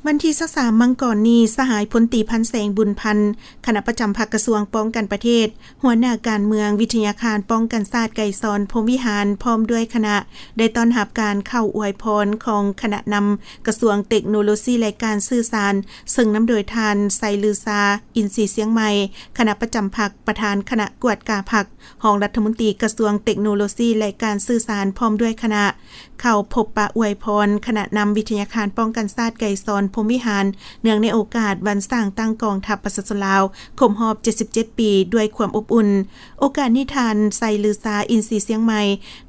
วันที่23มังกรนี้สหายพลตรีพันแสงบุญพันธ์คณะประจำภาคกระทรวงป้องกันประเทศหัวหน้าการเมืองวิทยาคารป้องกันศาสตร์ไก่ซอนพรหมวิหารพร้อมด้วยคณะได้ต้อนรับการเข้าอวยพรของคณะนำกระทรวงเทคโนโลยีและการสื่อสารซึ่งนำโดยทานไซลือซาอินทรีเสียงใหม่คณะประจำพรรคประธานคณะกวดกาพรรครองรัฐมนตรีกระทรวงเทคโนโลยีและการสื่อสารพร้อมด้วยคณะเข้าพบปะอวยพรคณะนำวิทยาคารป้องกันศาสตร์ไก่ซอนพรหมวิหารเนื่องในโอกาสวันสร้างตั้งกองทัพประชาชนลาวครบรอบ77ปีด้วยความอบอุ่นโอกาสนี้ทานไซลือซาอินทรีเสียงใหม่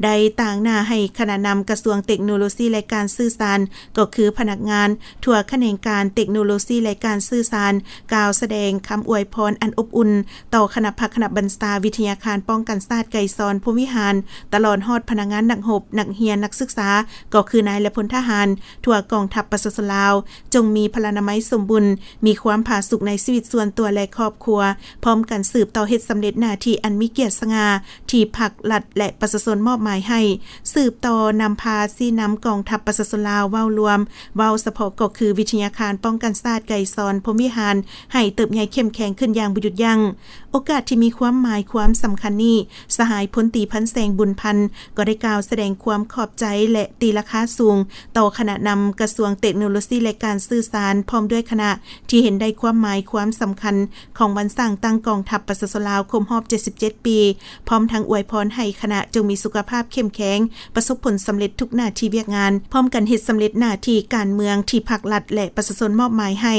ได้ต่างหน้าให้คณะนำกระทรวงเทคโนโลยีและการสื่อสารก็คือพนักงานทั่วแขนงการเทคโนโลยีและการสื่อสารกล่าวแสดงคำอวยพรอันอบอุ่นต่อคณะพักคณะบัญชาวิทยาคารป้องกันศาสตร์ไก่ซอนพรหมวิหารตลอดฮอดพนักงานนักรบนักเรียนนักศึกษาก็คือนายและพลทหารทั่วกองทัพประชาชนลาวจงมีพลานามัยสมบูรณ์มีความผาสุกในชีวิตส่วนตัวและครอบครัวพร้อมกันสืบต่อเฮ็ดสำเร็จหน้าที่อันมีเกียรติสง่าที่พรรครัฐและประชาชนมอบหมายให้สืบต่อนำพาซี่นำกองทัพประชาชนลาวเว้ารวมเว้าเฉพาะก็คือวิทยาคารป้องกันศาสตร์ไก่ซอนพรหมวิหารให้เติบใหญ่เข้มแข็งขึ้นอย่างบ่หยุดยั้งโอกาสที่มีความหมายความสำคัญนี้สหายพลตรีพันแสงบุญพันธ์ก็ได้กล่าวแสดงความขอบใจและตีราคาสูงต่อคณะนำกระทรวงเทคโนโลยีและการสื่อสารพร้อมด้วยคณะที่เห็นได้ความหมายความสำคัญของวันสร้างตั้งกองทัพประชาชนลาวครบรอบ77ปีพร้อมทั้งอวยพรให้คณะจงมีสุขภาพเข้มแข็งประสบผลสำเร็จทุกหน้าที่เวียกงานพร้อมกันเฮ็ดสำเร็จหน้าที่การเมืองที่พรรครัฐและประชาชนมอบหมายให้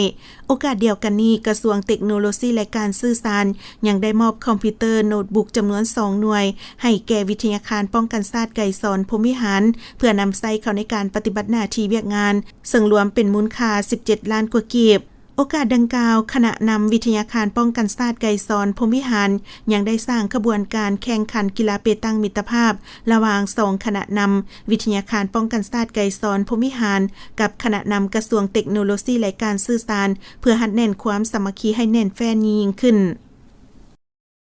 โอกาสเดียวกันนี้กระทรวงเทคโนโลยีและการสื่อสารยังได้มอบคอมพิวเตอร์โน้ตบุ๊กจำนวน2หน่วยให้แก่วิทยาคารป้องกันศาสตร์ไก่ซอนพรหมวิหารเพื่อนำใช้เข้าในการปฏิบัติหน้าที่เวียกงานซึ่งรวมเป็นมูลค่า17ล้านกว่ากีบโอกาสดังกล่าวคณะนำวิทยาคารป้องกันศาสตร์ไก่ซอนพรหมวิหารยังได้สร้างขบวนการแข่งขันกีฬาเปตังมิตรภาพระหว่าง2คณะนำวิทยาคารป้องกันศาสตร์ไก่ซอนพรหมวิหารกับคณะนำกระทรวงเทคโนโลยีและการสื่อสารเพื่อหัดแน่นความสามัคคีให้แน่นแฟ้นยิ่งขึ้น